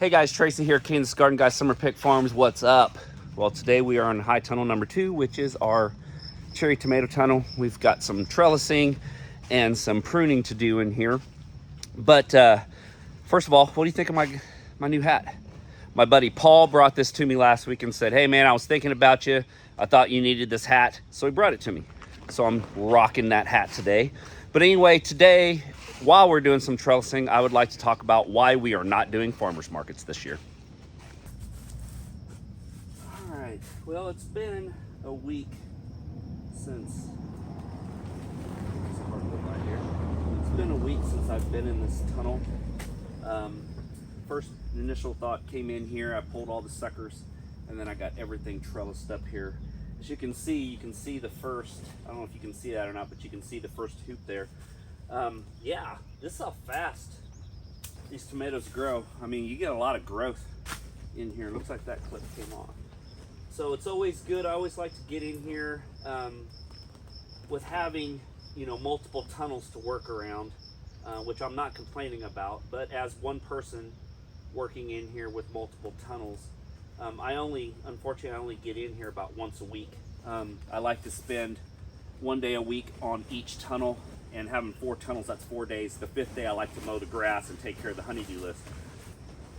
Hey guys, Tracy here, Kansas Garden Guy, Summer Pick Farms. What's up? Well, today we are on high tunnel number 2, which is our cherry tomato tunnel. We've got some trellising and some pruning to do in here. But first of all, what do you think of my new hat? My buddy Paul brought this to me last week and said, hey man, I was thinking about you. I thought you needed this hat, so he brought it to me. So I'm rocking that hat today. But anyway, today, while we're doing some trellising, I would like to talk about why we are not doing farmers markets this year. All right, well, it's been a week since, it's hard to go by here. It's been a week since I've been in this tunnel. First initial thought came in here, I pulled all the suckers, and then I got everything trellised up here. As you can see the first, I don't know if you can see that or not, but you can see the first hoop there. Yeah, this is how fast these tomatoes grow. I mean, you get a lot of growth in here. Looks like that clip came off. So it's always good. I always like to get in here with having, you know, multiple tunnels to work around, which I'm not complaining about. But as one person working in here with multiple tunnels, unfortunately, I only get in here about once a week. I like to spend one day a week on each tunnel, and having 4 tunnels, that's 4 days. The 5th day, I like to mow the grass and take care of the honeydew list.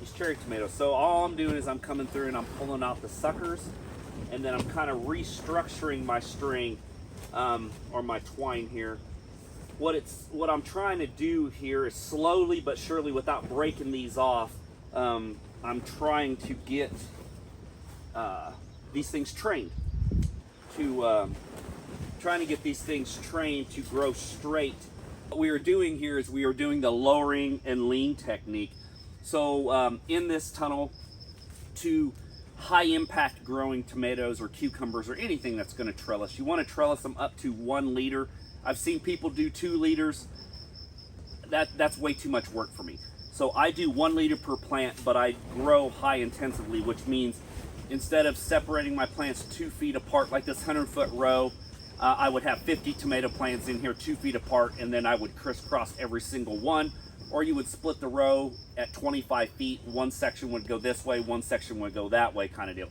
These cherry tomatoes. So all I'm doing is I'm coming through and I'm pulling out the suckers, and then I'm kind of restructuring my string or my twine here. What I'm trying to do here is slowly but surely, without breaking these off, I'm trying to get these things trained to grow straight. What we are doing here is we are doing the lowering and lean technique. So in this tunnel, to high impact growing tomatoes or cucumbers or anything that's going to trellis, you want to trellis them up to 1 liter. I've seen people do 2 liters. That's way too much work for me. So I do 1 liter per plant, but I grow high intensively, which means instead of separating my plants 2 feet apart like this 100-foot row, I would have 50 tomato plants in here 2 feet apart, and then I would crisscross every single one. Or you would split the row at 25 feet. One section would go this way, one section would go that way, kind of deal.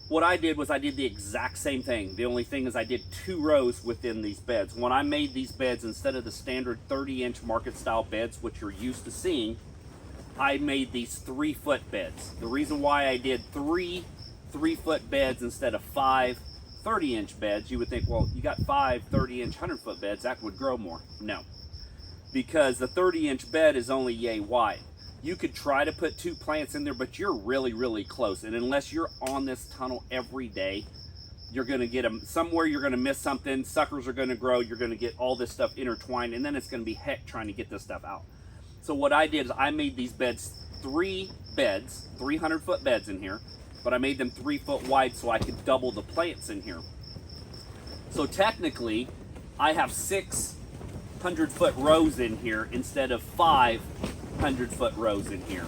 What I did was I did the exact same thing. The only thing is I did 2 rows within these beds. When I made these beds, instead of the standard 30-inch market style beds, which you're used to seeing, I made these 3-foot beds. The reason why I did 3 3-foot beds instead of 5 30-inch beds, you would think, well, you got 5 30-inch 100-foot beds, that would grow more. No, because the 30-inch bed is only yay wide. You could try to put 2 plants in there, but you're really, really close. And unless you're on this tunnel every day, you're gonna get them somewhere, you're gonna miss something, suckers are gonna grow, you're gonna get all this stuff intertwined, and then it's gonna be heck trying to get this stuff out. So what I did is I made these beds 3 beds, 300-foot beds in here, but I made them 3 foot wide so I could double the plants in here. So technically, I have 6 100-foot rows in here instead of 5 100-foot rows in here.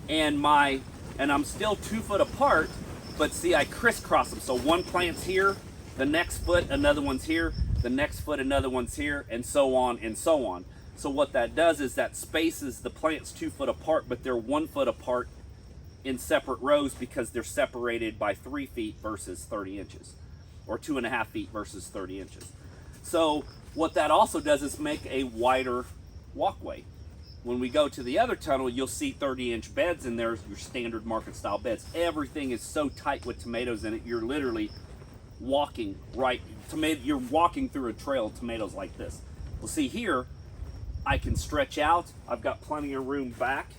And I'm still 2 foot apart, but see, I crisscross them. So one plant's here, the next foot, another one's here, the next foot, another one's here, and so on and so on. So what that does is that spaces the plants 2 foot apart, but they're 1 foot apart in separate rows because they're separated by 3 feet versus 30 inches, or 2.5 feet versus 30 inches. So what that also does is make a wider walkway. When we go to the other tunnel, you'll see 30-inch beds in there, your standard market style beds. Everything is so tight with tomatoes in it, you're literally walking you're walking through a trail of tomatoes like this. Well, see here, I can stretch out. I've got plenty of room back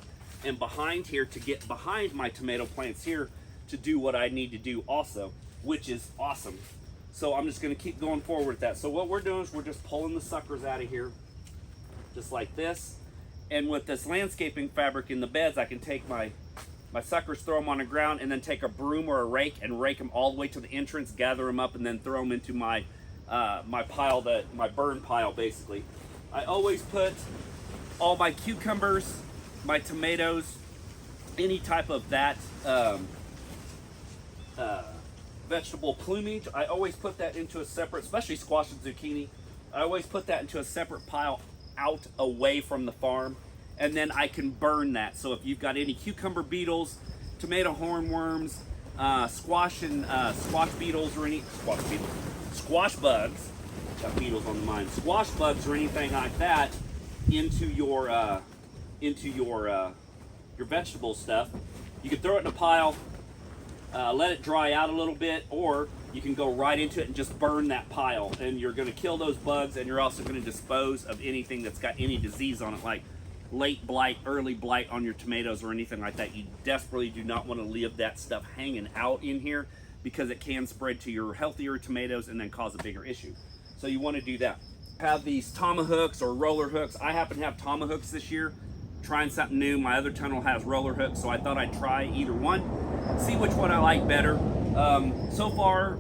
and behind here to get behind my tomato plants here to do what I need to do also, which is awesome. So I'm just gonna keep going forward with that. So what we're doing is we're just pulling the suckers out of here, just like this. And with this landscaping fabric in the beds, I can take my suckers, throw them on the ground, and then take a broom or a rake and rake them all the way to the entrance, gather them up, and then throw them into my my burn pile, basically. I always put all my cucumbers, my tomatoes, any type of that vegetable plumage, I always put that into a separate, especially squash and zucchini, I always put that into a separate pile out away from the farm. and then I can burn that. So if you've got any cucumber beetles, tomato hornworms, squash beetles or any squash bugs, got beetles on the mind, squash bugs or anything like that into your vegetable stuff, you can throw it in a pile, let it dry out a little bit, or you can go right into it and just burn that pile, and you're going to kill those bugs, and you're also going to dispose of anything that's got any disease on it, like late blight, early blight on your tomatoes or anything like that. You desperately do not want to leave that stuff hanging out in here, because it can spread to your healthier tomatoes and then cause a bigger issue. So you want to do that. Have these tomahawks or roller hooks. I happen to have tomahawks this year, trying something new. My other tunnel has roller hooks, so I thought I'd try either one, see which one I like better. So far,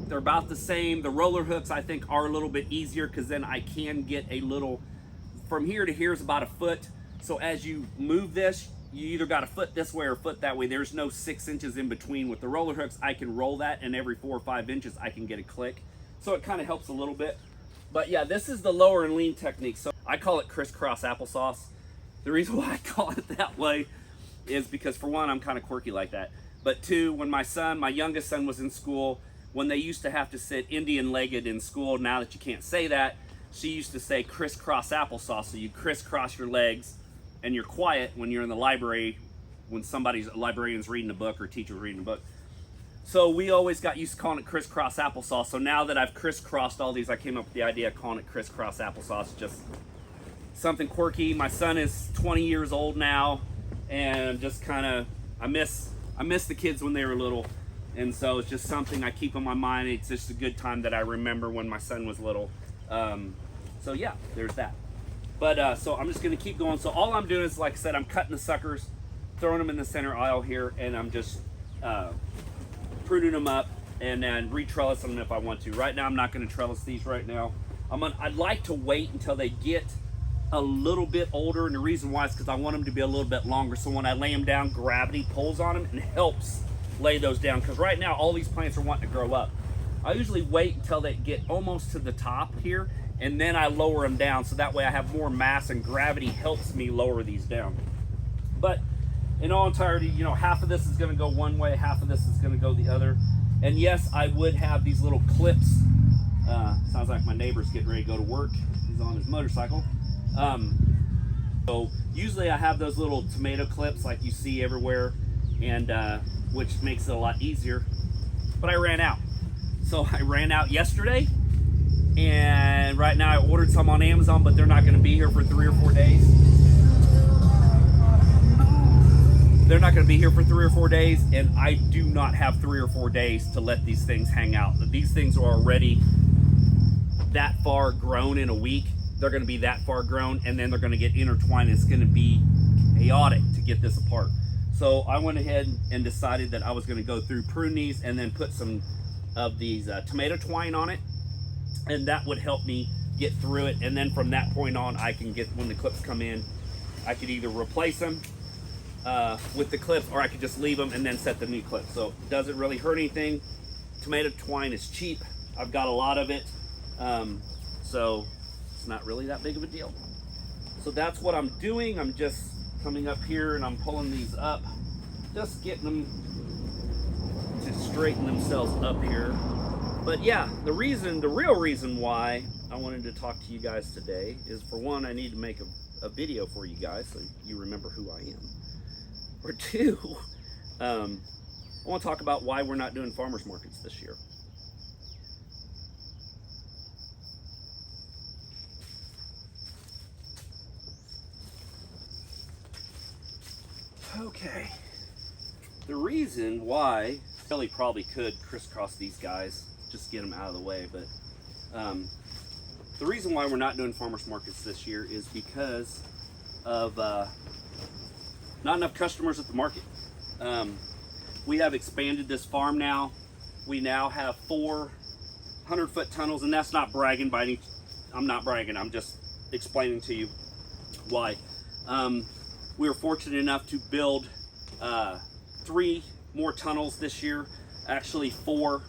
they're about the same. The roller hooks I think are a little bit easier, because then I can get a little, from here to here is about a foot. So as you move this, you either got a foot this way or a foot that way. There's no 6 inches in between. With the roller hooks, I can roll that, and every 4 or 5 inches I can get a click. So it kind of helps a little bit. But yeah, this is the lower and lean technique. So I call it crisscross applesauce. The reason why I call it that way is because, for one, I'm kind of quirky like that. But two, when my youngest son was in school, when they used to have to sit Indian-legged in school, now that you can't say that, she used to say crisscross applesauce. So you crisscross your legs, and you're quiet when you're in the library, when a librarian's reading a book or a teacher's reading a book. So we always got used to calling it crisscross applesauce. So now that I've crisscrossed all these, I came up with the idea of calling it crisscross applesauce. Just something quirky. My son is 20 years old now, and just kind of, I miss the kids when they were little. And so it's just something I keep in my mind. It's just a good time that I remember when my son was little. So yeah, there's that. But so I'm just gonna keep going. So all I'm doing is, like I said, I'm cutting the suckers, throwing them in the center aisle here, and I'm just pruning them up and then re-trellis them if I want to. Right now, I'm not gonna trellis these right now. I'd like to wait until they get a little bit older, and the reason why is because I want them to be a little bit longer, so when I lay them down, gravity pulls on them and helps lay those down, because right now all these plants are wanting to grow up. I usually wait until they get almost to the top here, and then I lower them down, so that way I have more mass and gravity helps me lower these down. But in all entirety, you know, half of this is going to go one way, half of this is going to go the other. And yes, I would have these little clips. Sounds like my neighbor's getting ready to go to work. He's on his motorcycle. So usually I have those little tomato clips like you see everywhere, and which makes it a lot easier. But I ran out. So I ran out yesterday, and right now I ordered some on Amazon, but they're not going to be here for 3 or 4 days. They're not going to be here for 3 or 4 days, and I do not have 3 or 4 days to let these things hang out. These things are already that far grown in a week. They're going to be that far grown, and then they're going to get intertwined. It's going to be chaotic to get this apart. So I went ahead and decided that I was going to go through, prune these, and then put some of these tomato twine on it, and that would help me get through it. And then from that point on, I can get, when the clips come in, I could either replace them with the clips, or I could just leave them and then set the new clips. So it doesn't really hurt anything. Tomato twine is cheap. I've got a lot of it, so it's not really that big of a deal. So that's what I'm doing. I'm just coming up here and I'm pulling these up, just getting them to straighten themselves up here. But yeah, the real reason why I wanted to talk to you guys today is, for one, I need to make a video for you guys so you remember who I am. Or two, I want to talk about why we're not doing farmers markets this year. Okay, the reason why, Kelly probably could crisscross these guys, just get them out of the way, but the reason why we're not doing farmers markets this year is because of not enough customers at the market. We have expanded this farm now. We now have 4 100-foot tunnels, and that's not bragging by any, I'm not bragging, I'm just explaining to you why. We were fortunate enough to build 3 more tunnels this year, actually 4.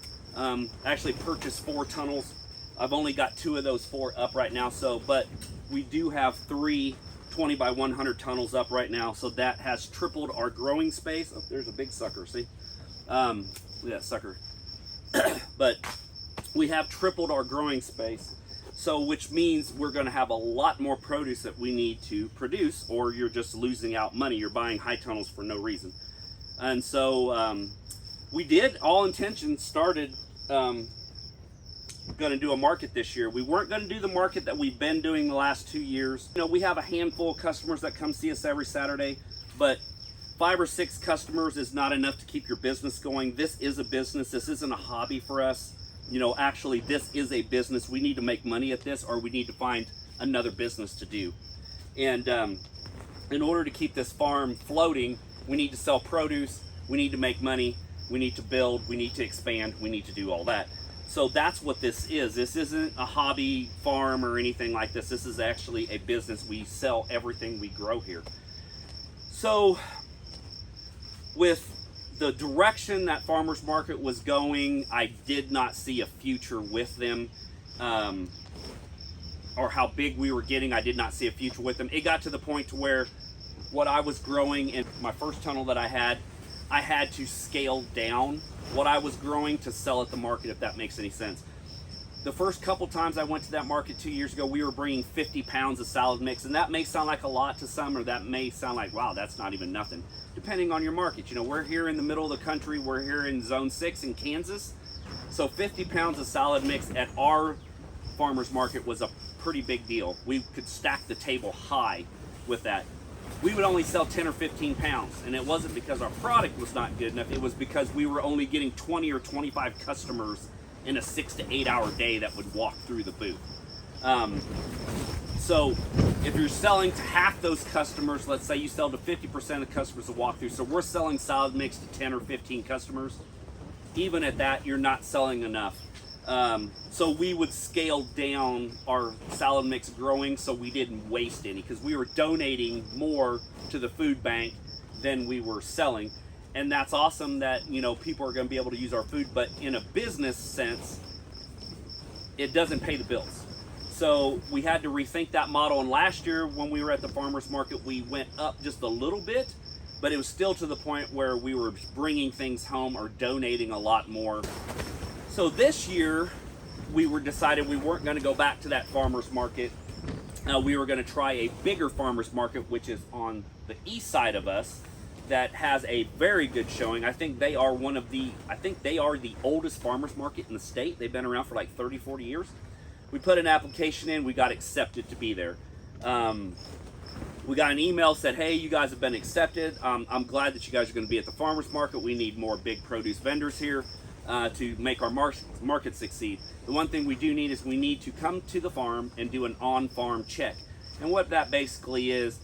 Actually purchased 4 tunnels. I've only got 2 of those 4 up right now, so, but we do have 3 20 by 100 tunnels up right now. So that has tripled our growing space. Oh, there's a big sucker, see? Yeah, sucker. But we have tripled our growing space. So which means we're going to have a lot more produce that we need to produce, or you're just losing out money. You're buying high tunnels for no reason. And so we did, all intentions started going to do a market this year. We weren't going to do the market that we've been doing the last 2 years. You know, we have a handful of customers that come see us every Saturday, but 5 or 6 customers is not enough to keep your business going. This is a business. This isn't a hobby for us. You know, actually, this is a business. We need to make money at this, or we need to find another business to do. And in order to keep this farm floating, we need to sell produce, we need to make money, we need to build, we need to expand, we need to do all that. So that's what this is. This isn't a hobby farm or anything like this. This is actually a business. We sell everything we grow here. So with the direction that farmers market was going, I did not see a future with them, or how big we were getting. I did not see a future with them. It got to the point to where what I was growing in my first tunnel that I had to scale down what I was growing to sell at the market, if that makes any sense. The first couple times I went to that market 2 years ago, we were bringing 50 pounds of salad mix, and that may sound like a lot to some, or that may sound like, wow, that's not even nothing, depending on your market. You know, we're here in the middle of the country, we're here in Zone 6 in Kansas, so 50 pounds of salad mix at our farmer's market was a pretty big deal. We could stack the table high with that. We would only sell 10 or 15 pounds, and it wasn't because our product was not good enough. It was because we were only getting 20 or 25 customers in a 6 to 8 hour day that would walk through the booth. So if you're selling to half those customers, let's say you sell to 50% of the customers that walk through, so we're selling salad mix to 10 or 15 customers. Even at that, you're not selling enough. So we would scale down our salad mix growing so we didn't waste any, because we were donating more to the food bank than we were selling. And that's awesome that, you know, people are going to be able to use our food, but in a business sense, it doesn't pay the bills. So we had to rethink that model. And last year when we were at the farmers market, we went up just a little bit, but it was still to the point where we were bringing things home or donating a lot more. So this year we decided we weren't going to go back to that farmers market. We were going to try a bigger farmers market, which is on the east side of us, that has a very good showing. I think they are the oldest farmers market in the state. They've been around for like 30, 40 years. We put an application in, we got accepted to be there. We got an email, said, hey, you guys have been accepted. I'm glad that you guys are going to be at the farmers market. We need more big produce vendors here to make our market succeed. The one thing we do need is we need to come to the farm and do an on-farm check. And what that basically is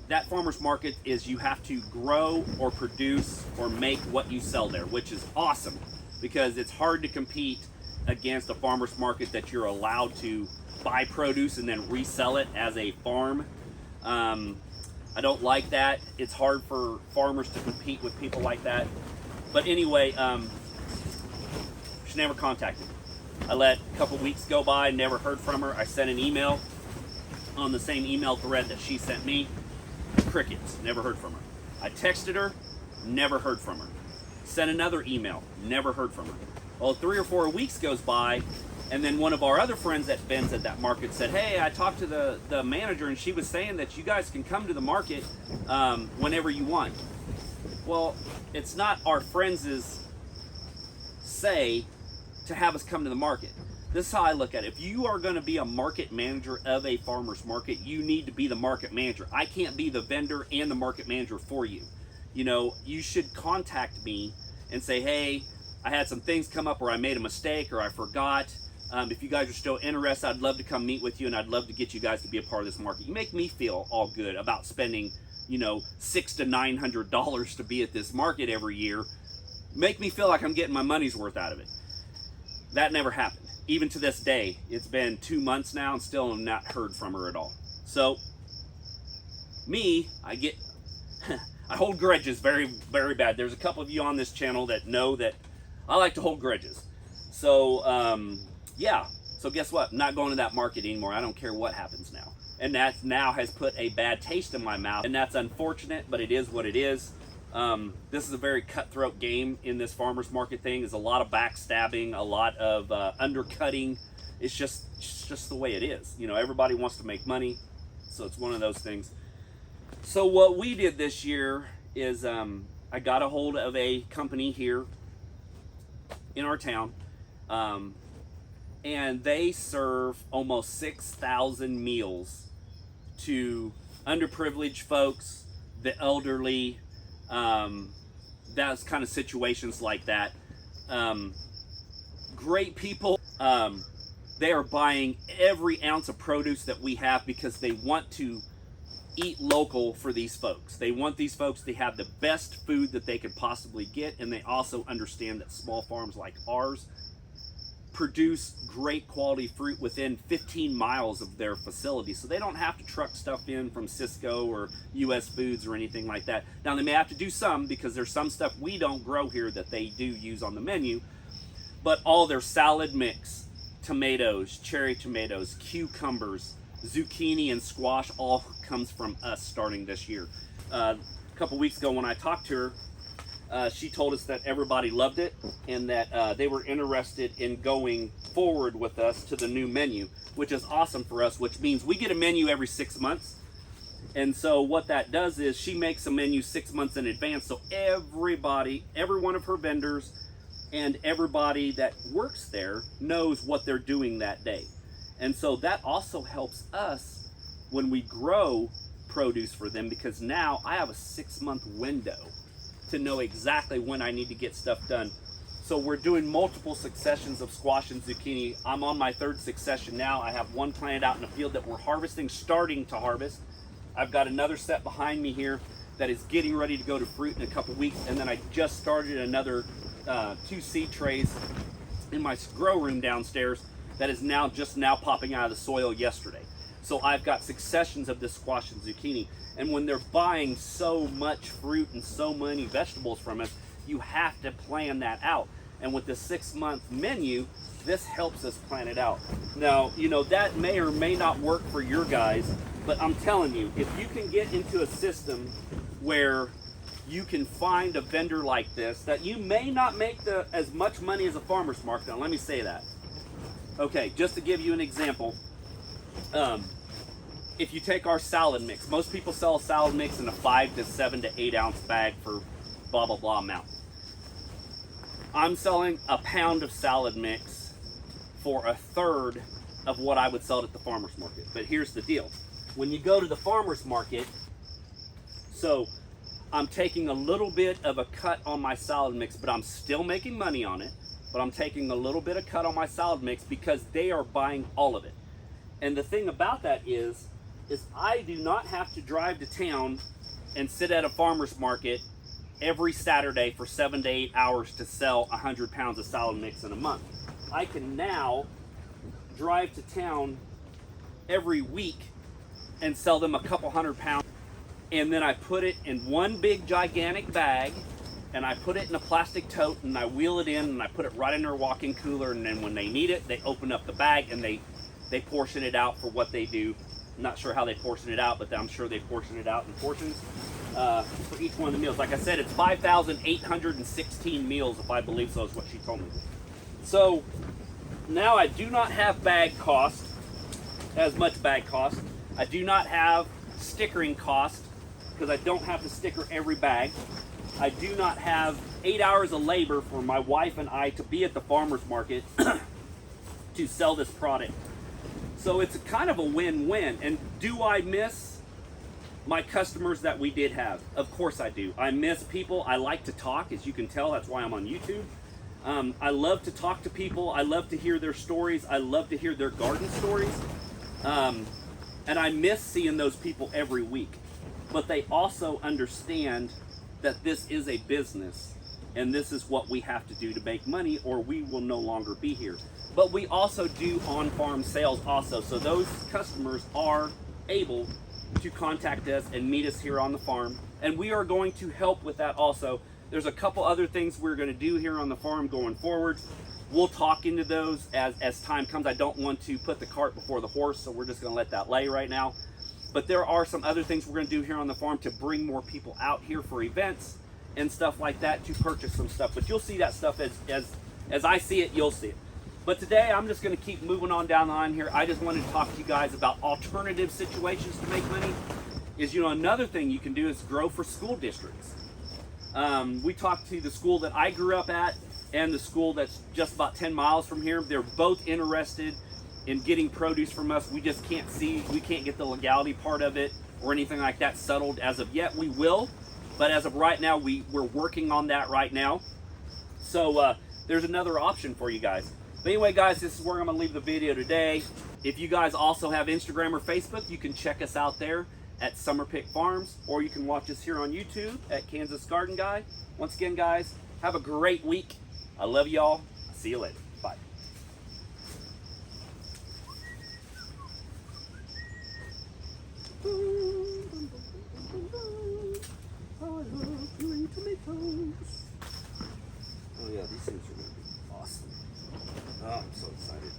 that farmers market is you have to grow or produce or make what you sell there, which is awesome because it's hard to compete against a farmers market that you're allowed to buy produce and then resell it as a farm. I don't like that. It's hard for farmers to compete with people like that. But anyway, she never contacted me. I let a couple weeks go by, never heard from her. I sent an email on the same email thread that she sent me. Crickets, never heard from her. I texted her, never heard from her. Sent another email, never heard from her. Well, 3 or 4 weeks goes by, and then one of our other friends that Ben's at that market said, hey, I talked to the manager, and she was saying that you guys can come to the market whenever you want. Well, it's not our friends' say to have us come to the market. This is how I look at it. If you are going to be a market manager of a farmer's market, you need to be the market manager. I can't be the vendor and the market manager for you. You know, you should contact me and say, hey, I had some things come up, or I made a mistake, or I forgot. If you guys are still interested, I'd love to come meet with you, and I'd love to get you guys to be a part of this market. You make me feel all good about spending, you know, $600 to $900 to be at this market every year. Make me feel like I'm getting my money's worth out of it. That never happened. Even to this day, it's been 2 months now and still have not heard from her at all. So, I hold grudges very, very bad. There's a couple of you on this channel that know that I like to hold grudges. So, yeah. So guess what? I'm not going to that market anymore. I don't care what happens now. and that now has put a bad taste in my mouth, and that's unfortunate, but it is what it is. This is a very cutthroat game in this farmers market thing. There's a lot of backstabbing, a lot of undercutting. It's just the way it is. You know, everybody wants to make money, so it's one of those things. So what we did this year is I got a hold of a company here in our town, and they serve almost 6,000 meals to underprivileged folks, the elderly, that's kind of situations like that. Great people. They are buying every ounce of produce that we have because they want to eat local for these folks. They want these folks to have the best food that they could possibly get, and they also understand that small farms like ours produce great quality fruit within 15 miles of their facility, so they don't have to truck stuff in from Cisco or US Foods or anything like that. Now they may have to do some because there's some stuff we don't grow here that they do use on the menu, but all their salad mix, tomatoes, cherry tomatoes, cucumbers, zucchini, and squash all comes from us starting this year. A couple weeks ago when I talked to her, she told us that everybody loved it and that they were interested in going forward with us to the new menu, which is awesome for us, which means we get a menu every 6 months. And so what that does is she makes a menu 6 months in advance, so everybody, every one of her vendors and everybody that works there knows what they're doing that day. And so that also helps us when we grow produce for them, because now I have a 6-month window to know exactly when I need to get stuff done. So we're doing multiple successions of squash and zucchini. I'm on my 3rd succession now. I have one planted out in the field that we're harvesting, starting to harvest. I've got another set behind me here that is getting ready to go to fruit in a couple weeks. And then I just started another 2 seed trays in my grow room downstairs that is just now popping out of the soil yesterday. So I've got successions of this squash and zucchini. And when they're buying so much fruit and so many vegetables from us, you have to plan that out. And with the 6-month menu, this helps us plan it out. Now, you know, that may or may not work for your guys, but I'm telling you, if you can get into a system where you can find a vendor like this, that you may not make as much money as a farmer's market. Now, let me say that. Okay, just to give you an example, if you take our salad mix, most people sell a salad mix in a 5 to 7 to 8 ounce bag for blah, blah, blah amount. I'm selling a pound of salad mix for 1/3 of what I would sell it at the farmer's market. But here's the deal. When you go to the farmer's market, so I'm taking a little bit of a cut on my salad mix, but I'm still making money on it. But I'm taking a little bit of cut on my salad mix because they are buying all of it. And the thing about that is I do not have to drive to town and sit at a farmer's market every Saturday for 7 to 8 hours to sell 100 pounds of salad mix in a month. I can now drive to town every week and sell them a couple 100 pounds. And then I put it in one big gigantic bag, and I put it in a plastic tote, and I wheel it in, and I put it right in their walk-in cooler, and then when they need it, they open up the bag and they portion it out for what they do. I'm not sure how they portion it out, but I'm sure they portion it out in portions for each one of the meals. Like I said, it's 5,816 meals, if I believe so, is what she told me. So now I do not have bag cost, as much bag cost. I do not have stickering cost because I don't have to sticker every bag. I do not have 8 hours of labor for my wife and I to be at the farmer's market to sell this product. So it's a kind of a win-win. And do I miss my customers that we did have? Of course I do. I miss people. I like to talk, as you can tell. That's why I'm on YouTube. I love to talk to people. I love to hear their stories. I love to hear their garden stories. And I miss seeing those people every week. But they also understand that this is a business and this is what we have to do to make money, or we will no longer be here. But we also do on-farm sales also, so those customers are able to contact us and meet us here on the farm, and we are going to help with that also. There's a couple other things we're going to do here on the farm going forward. We'll talk into those as time comes. I don't want to put the cart before the horse, so we're just going to let that lay right now. But there are some other things we're going to do here on the farm to bring more people out here for events and stuff like that to purchase some stuff. But you'll see that stuff as I see it, you'll see it. But today I'm just going to keep moving on down the line here. I just wanted to talk to you guys about alternative situations to make money. Is, you know, another thing you can do is grow for school districts. We talked to the school that I grew up at and the school that's just about 10 miles from here. They're both interested in getting produce from us. We just can't get the legality part of it or anything like that settled as of yet. We will, but as of right now, we're working on that right now. So there's another option for you guys. But anyway, guys, this is where I'm going to leave the video today. If you guys also have Instagram or Facebook, you can check us out there at Summer Pick Farms, or you can watch us here on YouTube at Kansas Garden Guy. Once again, guys, have a great week. I love y'all. See you later. Bye. I love green tomatoes. Oh yeah, these things are going to be awesome. Oh, I'm so excited.